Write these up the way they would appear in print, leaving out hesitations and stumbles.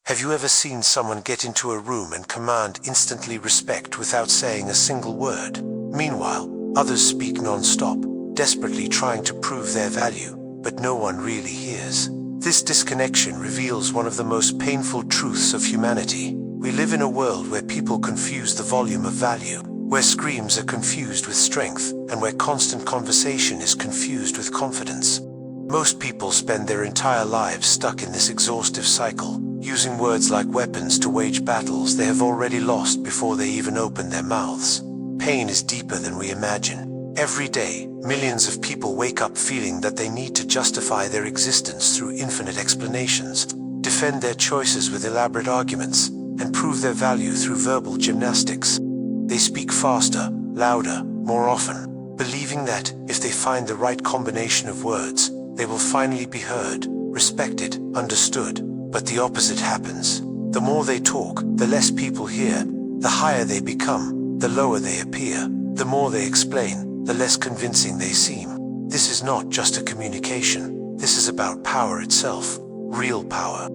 Have you ever seen someone get into a room and command instantly respect without saying a single word? Meanwhile, others speak non-stop, desperately trying to prove their value, but no one really hears. This disconnection reveals one of the most painful truths of humanity. We live in a world where people confuse the volume of value, where screams are confused with strength, and where constant conversation is confused with confidence. Most people spend their entire lives stuck in this exhaustive cycle, using words like weapons to wage battles they have already lost before they even open their mouths. Pain is deeper than we imagine. Every day, millions of people wake up feeling that they need to justify their existence through infinite explanations, defend their choices with elaborate arguments, and prove their value through verbal gymnastics. They speak faster, louder, more often, believing that, if they find the right combination of words, they will finally be heard, respected, understood. But the opposite happens. The more they talk, the less people hear. The higher they become, the lower they appear. The more they explain, the less convincing they seem. This is not just a communication. This is about power itself, real power.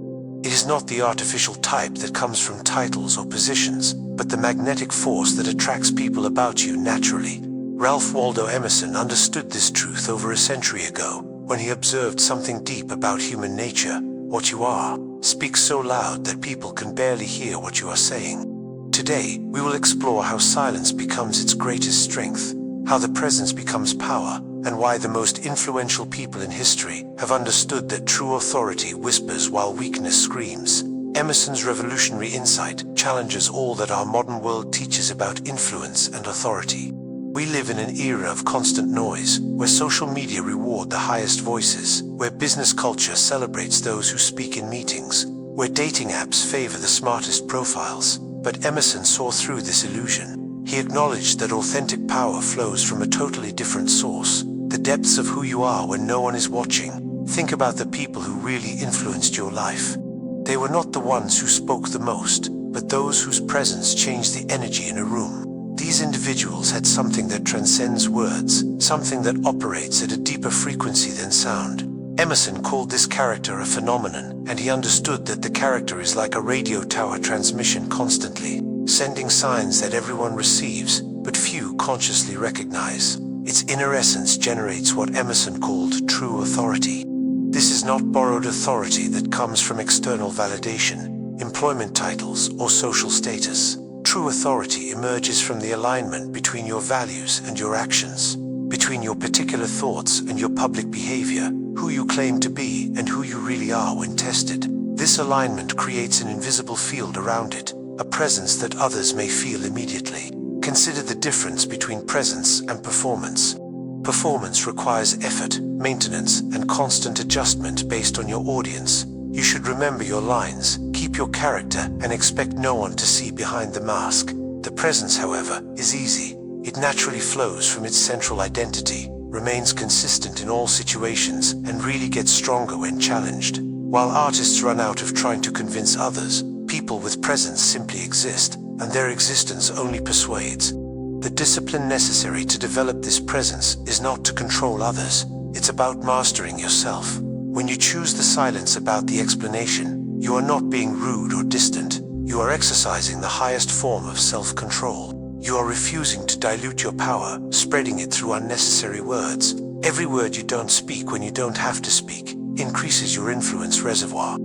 It is not the artificial type that comes from titles or positions, but the magnetic force that attracts people about you naturally. Ralph Waldo Emerson understood this truth over a century ago, when he observed something deep about human nature. What you are speaks so loud that people can barely hear what you are saying. Today, we will explore how silence becomes its greatest strength, how the presence becomes power, and why the most influential people in history have understood that true authority whispers while weakness screams. Emerson's revolutionary insight challenges all that our modern world teaches about influence and authority. We live in an era of constant noise, where social media reward the highest voices, where business culture celebrates those who speak in meetings, where dating apps favor the smartest profiles. But Emerson saw through this illusion. He acknowledged that authentic power flows from a totally different source, the depths of who you are when no one is watching. Think about the people who really influenced your life. They were not the ones who spoke the most, but those whose presence changed the energy in a room. These individuals had something that transcends words, something that operates at a deeper frequency than sound. Emerson called this character a phenomenon, and he understood that the character is like a radio tower transmission constantly, sending signs that everyone receives, but few consciously recognize. Its inner essence generates what Emerson called true authority. This is not borrowed authority that comes from external validation, employment titles, or social status. True authority emerges from the alignment between your values and your actions, between your particular thoughts and your public behavior, who you claim to be and who you really are when tested. This alignment creates an invisible field around it, a presence that others may feel immediately. Consider the difference between presence and performance. Performance requires effort, maintenance, and constant adjustment based on your audience. You should remember your lines, keep your character, and expect no one to see behind the mask. The presence, however, is easy. It naturally flows from its central identity, remains consistent in all situations, and really gets stronger when challenged. While artists run out of trying to convince others, people with presence simply exist, and their existence only persuades. The discipline necessary to develop this presence is not to control others. It's about mastering yourself. When you choose the silence about the explanation, you are not being rude or distant. You are exercising the highest form of self-control. You are refusing to dilute your power, spreading it through unnecessary words. Every word you don't speak when you don't have to speak increases your influence reservoir.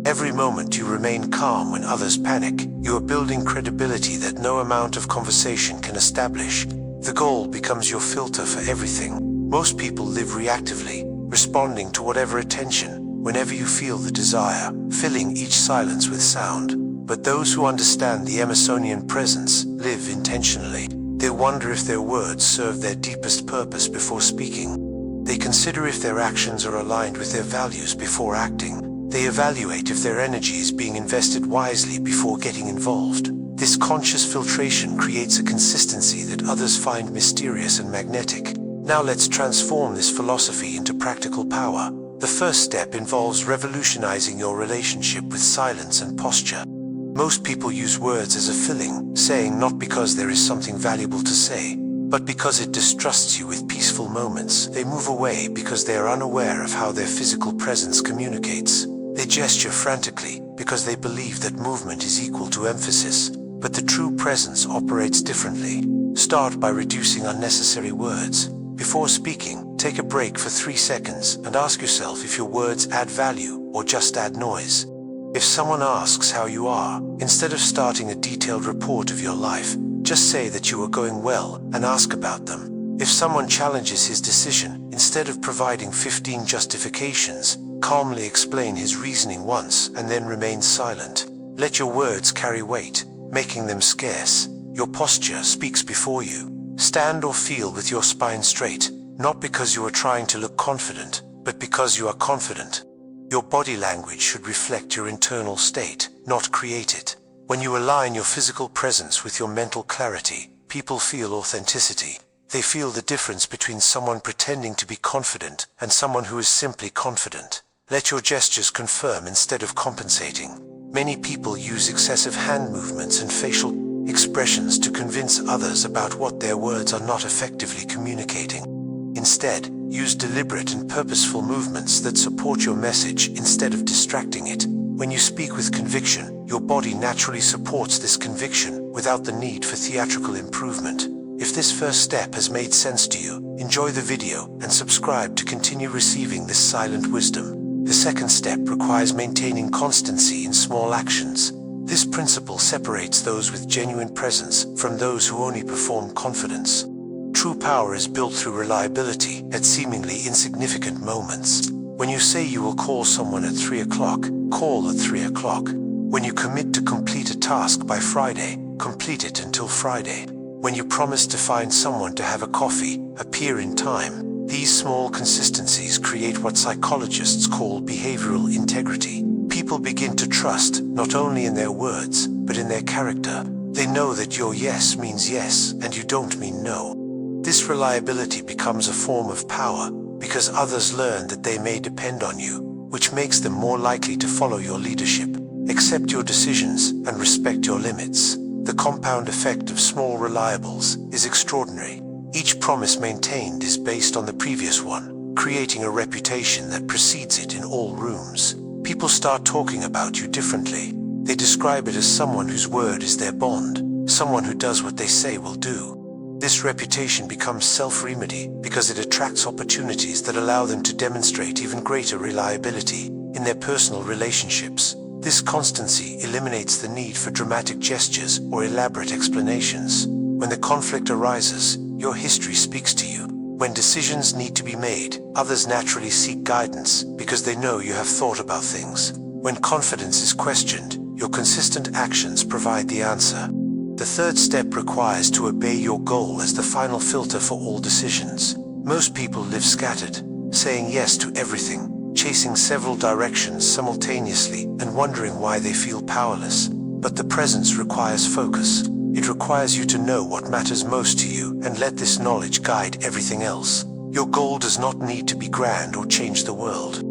Every moment you remain calm when others panic, you are building credibility that no amount of conversation can establish. The goal becomes your filter for everything. Most people live reactively, responding to whatever attention, whenever you feel the desire, filling each silence with sound. But those who understand the Emersonian presence live intentionally. They wonder if their words serve their deepest purpose before speaking. They consider if their actions are aligned with their values before acting. They evaluate if their energy is being invested wisely before getting involved. This conscious filtration creates a consistency that others find mysterious and magnetic. Now let's transform this philosophy into practical power. The first step involves revolutionizing your relationship with silence and posture. Most people use words as a filling, saying not because there is something valuable to say, but because it distrusts you with peaceful moments. They move away because they are unaware of how their physical presence communicates. They gesture frantically, because they believe that movement is equal to emphasis. But the true presence operates differently. Start by reducing unnecessary words. Before speaking, take a break for 3 seconds and ask yourself if your words add value or just add noise. If someone asks how you are, instead of starting a detailed report of your life, just say that you are going well and ask about them. If someone challenges his decision, instead of providing 15 justifications, calmly explain his reasoning once and then remain silent. Let your words carry weight, making them scarce. Your posture speaks before you. Stand or feel with your spine straight, not because you are trying to look confident, but because you are confident. Your body language should reflect your internal state, not create it. When you align your physical presence with your mental clarity, people feel authenticity. They feel the difference between someone pretending to be confident and someone who is simply confident. Let your gestures confirm instead of compensating. Many people use excessive hand movements and facial expressions to convince others about what their words are not effectively communicating. Instead, use deliberate and purposeful movements that support your message instead of distracting it. When you speak with conviction, your body naturally supports this conviction without the need for theatrical improvement. If this first step has made sense to you, enjoy the video and subscribe to continue receiving this silent wisdom. The second step requires maintaining constancy in small actions. This principle separates those with genuine presence from those who only perform confidence. True power is built through reliability at seemingly insignificant moments. When you say you will call someone at 3 o'clock, call at 3 o'clock. When you commit to complete a task by Friday, complete it until Friday. When you promise to find someone to have a coffee, appear in time. These small consistencies create what psychologists call behavioral integrity. People begin to trust not only in their words, but in their character. They know that your yes means yes and you don't mean no. This reliability becomes a form of power because others learn that they may depend on you, which makes them more likely to follow your leadership. Accept your decisions and respect your limits. The compound effect of small reliables is extraordinary. Each promise maintained is based on the previous one, creating a reputation that precedes it in all rooms. People start talking about you differently. They describe it as someone whose word is their bond, someone who does what they say will do. This reputation becomes self-remedy because it attracts opportunities that allow them to demonstrate even greater reliability in their personal relationships. This constancy eliminates the need for dramatic gestures or elaborate explanations. When the conflict arises, your history speaks to you. When decisions need to be made, others naturally seek guidance because they know you have thought about things. When confidence is questioned, your consistent actions provide the answer. The third step requires to obey your goal as the final filter for all decisions. Most people live scattered, saying yes to everything, chasing several directions simultaneously and wondering why they feel powerless. But the presence requires focus. It requires you to know what matters most to you and let this knowledge guide everything else. Your goal does not need to be grand or change the world.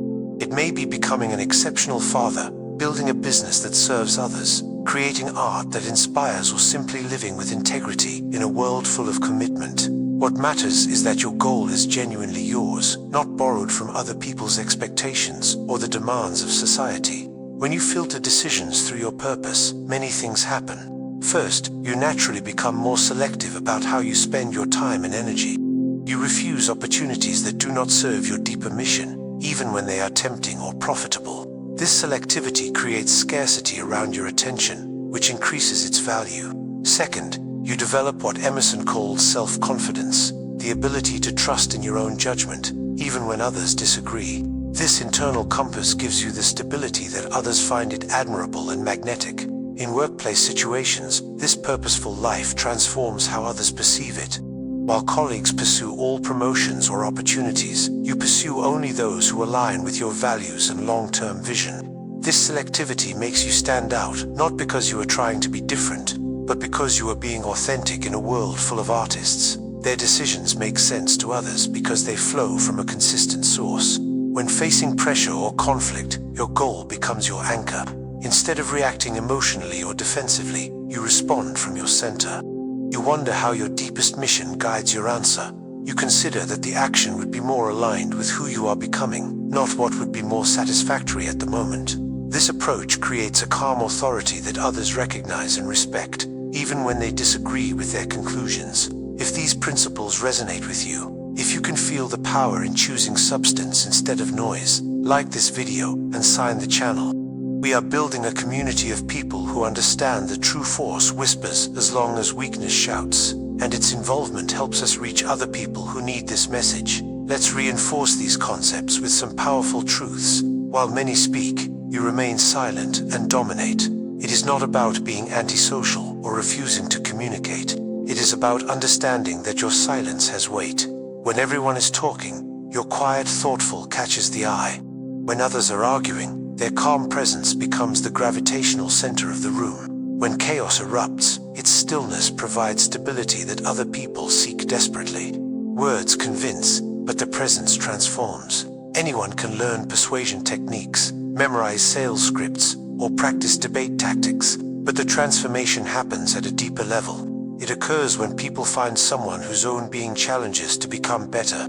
It may be becoming an exceptional father, building a business that serves others, creating art that inspires, or simply living with integrity in a world full of commitment. What matters is that your goal is genuinely yours, not borrowed from other people's expectations or the demands of society. When you filter decisions through your purpose, many things happen. First, you naturally become more selective about how you spend your time and energy. You refuse opportunities that do not serve your deeper mission, even when they are tempting or profitable. This selectivity creates scarcity around your attention, which increases its value. Second, you develop what Emerson called self-confidence, the ability to trust in your own judgment, even when others disagree. This internal compass gives you the stability that others find it admirable and magnetic. In workplace situations, this purposeful life transforms how others perceive it. While colleagues pursue all promotions or opportunities, you pursue only those who align with your values and long-term vision. This selectivity makes you stand out, not because you are trying to be different, but because you are being authentic in a world full of artists. Their decisions make sense to others because they flow from a consistent source. When facing pressure or conflict, your goal becomes your anchor. Instead of reacting emotionally or defensively, you respond from your center. You wonder how your deepest mission guides your answer. You consider that the action would be more aligned with who you are becoming, not what would be more satisfactory at the moment. This approach creates a calm authority that others recognize and respect, even when they disagree with their conclusions. If these principles resonate with you, if you can feel the power in choosing substance instead of noise, like this video and sign the channel. We are building a community of people who understand the true force whispers as long as weakness shouts, and its involvement helps us reach other people who need this message. Let's reinforce these concepts with some powerful truths. While many speak, you remain silent and dominate. It is not about being antisocial or refusing to communicate. It is about understanding that your silence has weight. When everyone is talking, your quiet, thoughtful catches the eye. When others are arguing, their calm presence becomes the gravitational center of the room. When chaos erupts, its stillness provides stability that other people seek desperately. Words convince, but the presence transforms. Anyone can learn persuasion techniques, memorize sales scripts, or practice debate tactics, but the transformation happens at a deeper level. It occurs when people find someone whose own being challenges to become better.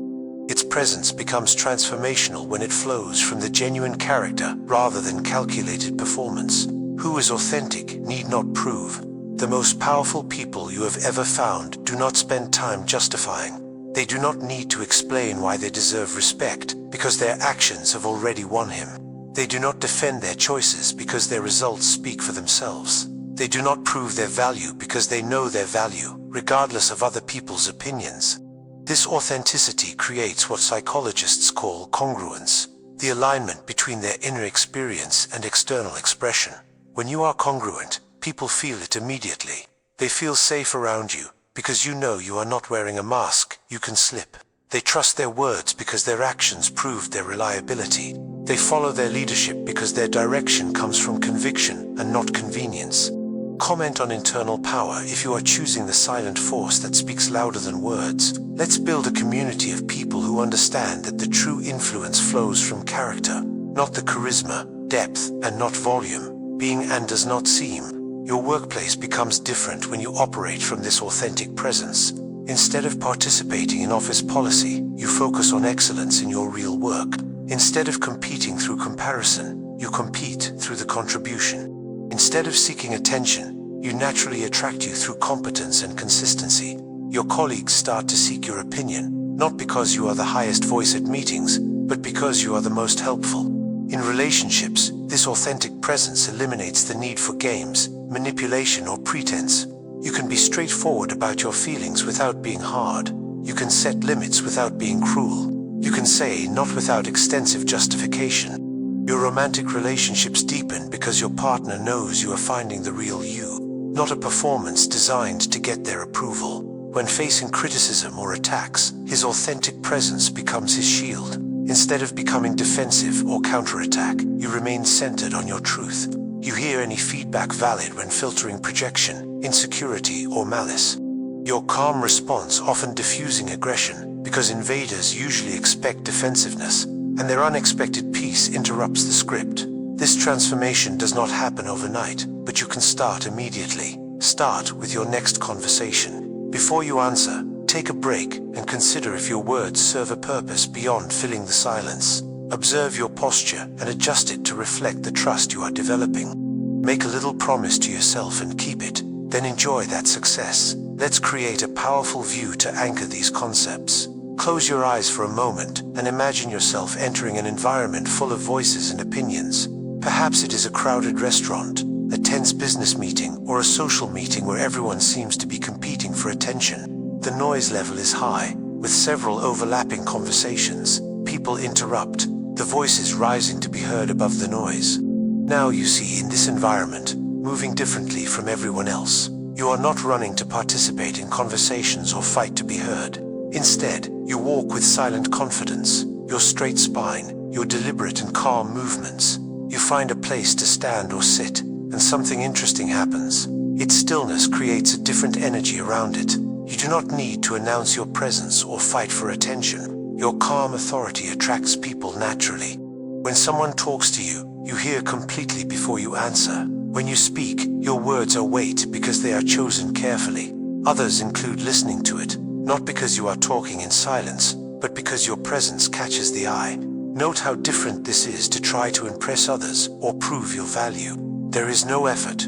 Its presence becomes transformational when it flows from the genuine character rather than calculated performance. Who is authentic need not prove. The most powerful people you have ever found do not spend time justifying. They do not need to explain why they deserve respect, because their actions have already won him. They do not defend their choices because their results speak for themselves. They do not prove their value because they know their value, regardless of other people's opinions. This authenticity creates what psychologists call congruence, the alignment between their inner experience and external expression. When you are congruent, people feel it immediately. They feel safe around you because you know you are not wearing a mask you can slip. They trust their words because their actions prove their reliability. They follow their leadership because their direction comes from conviction and not convenience. Comment on internal power if you are choosing the silent force that speaks louder than words. Let's build a community of people who understand that the true influence flows from character, not the charisma, depth, and not volume, being and does not seem. Your workplace becomes different when you operate from this authentic presence. Instead of participating in office policy, you focus on excellence in your real work. Instead of competing through comparison, you compete through the contribution. Instead of seeking attention, you naturally attract you through competence and consistency. Your colleagues start to seek your opinion, not because you are the highest voice at meetings, but because you are the most helpful. In relationships, this authentic presence eliminates the need for games, manipulation, or pretense. You can be straightforward about your feelings without being hard. You can set limits without being cruel. You can say not without extensive justification. Your romantic relationships deepen because your partner knows you are finding the real you, not a performance designed to get their approval. When facing criticism or attacks, his authentic presence becomes his shield. Instead of becoming defensive or counterattack, you remain centered on your truth. You hear any feedback valid when filtering projection, insecurity, or malice. Your calm response often diffusing aggression, because invaders usually expect defensiveness, and their unexpected peace interrupts the script. This transformation does not happen overnight, but you can start immediately. Start with your next conversation. Before you answer, take a break and consider if your words serve a purpose beyond filling the silence. Observe your posture and adjust it to reflect the trust you are developing. Make a little promise to yourself and keep it, then enjoy that success. Let's create a powerful view to anchor these concepts. Close your eyes for a moment and imagine yourself entering an environment full of voices and opinions. Perhaps it is a crowded restaurant, a tense business meeting, or a social meeting where everyone seems to be competing for attention. The noise level is high, with several overlapping conversations. People interrupt, the voices rising to be heard above the noise. Now you see, in this environment, moving differently from everyone else, you are not running to participate in conversations or fight to be heard. Instead, you walk with silent confidence, your straight spine, your deliberate and calm movements. You find a place to stand or sit, and something interesting happens. Its stillness creates a different energy around it. You do not need to announce your presence or fight for attention. Your calm authority attracts people naturally. When someone talks to you, you hear completely before you answer. When you speak, your words are weight because they are chosen carefully. Others include listening to it, not because you are talking in silence, but because your presence catches the eye. Note how different this is to try to impress others or prove your value. There is no effort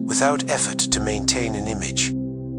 without effort to maintain an image.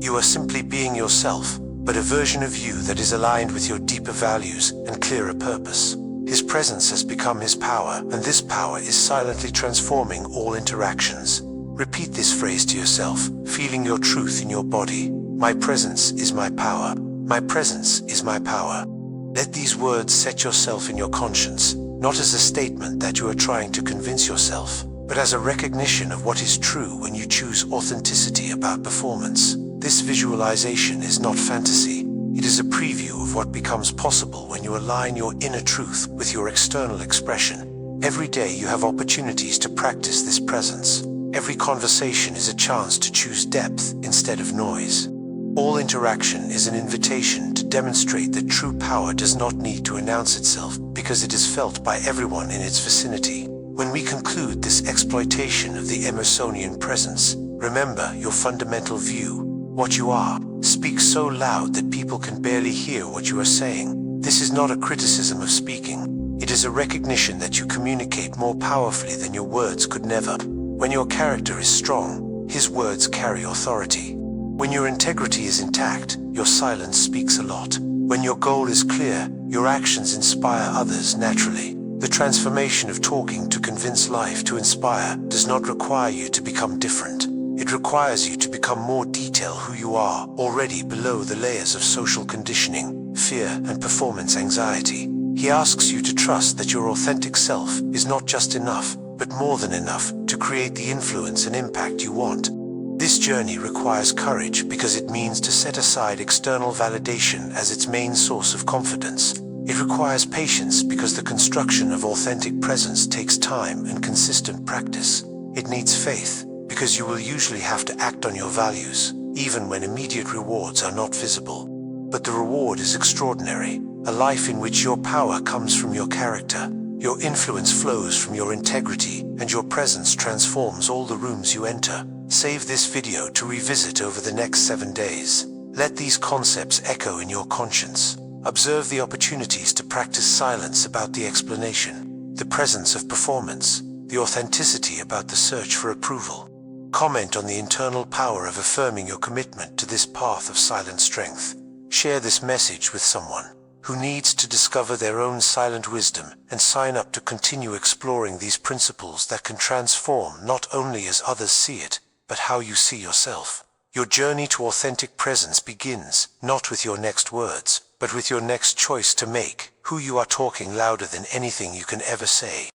You are simply being yourself, but a version of you that is aligned with your deeper values and clearer purpose. His presence has become his power, and this power is silently transforming all interactions. Repeat this phrase to yourself, feeling your truth in your body. My presence is my power. My presence is my power. Let these words set yourself in your conscience, not as a statement that you are trying to convince yourself, but as a recognition of what is true when you choose authenticity about performance. This visualization is not fantasy. It is a preview of what becomes possible when you align your inner truth with your external expression. Every day you have opportunities to practice this presence. Every conversation is a chance to choose depth instead of noise. All interaction is an invitation to demonstrate that true power does not need to announce itself because it is felt by everyone in its vicinity. When we conclude this exploitation of the Emersonian presence, remember your fundamental view. What you are speaks so loud that people can barely hear what you are saying. This is not a criticism of speaking. It is a recognition that you communicate more powerfully than your words could never. When your character is strong, his words carry authority. When your integrity is intact, your silence speaks a lot. When your goal is clear, your actions inspire others naturally. The transformation of talking to convince life to inspire does not require you to become different. It requires you to become more detailed who you are, already below the layers of social conditioning, fear, and performance anxiety. He asks you to trust that your authentic self is not just enough, but more than enough to create the influence and impact you want. This journey requires courage because it means to set aside external validation as its main source of confidence. It requires patience because the construction of authentic presence takes time and consistent practice. It needs faith because you will usually have to act on your values, even when immediate rewards are not visible. But the reward is extraordinary, a life in which your power comes from your character, your influence flows from your integrity, and your presence transforms all the rooms you enter. Save this video to revisit over the next 7 days. Let these concepts echo in your conscience. Observe the opportunities to practice silence about the explanation, the presence of performance, the authenticity about the search for approval. Comment on the internal power of affirming your commitment to this path of silent strength. Share this message with someone who needs to discover their own silent wisdom and sign up to continue exploring these principles that can transform not only as others see it, but how you see yourself. Your journey to authentic presence begins not with your next words, but with your next choice to make who you are talking louder than anything you can ever say.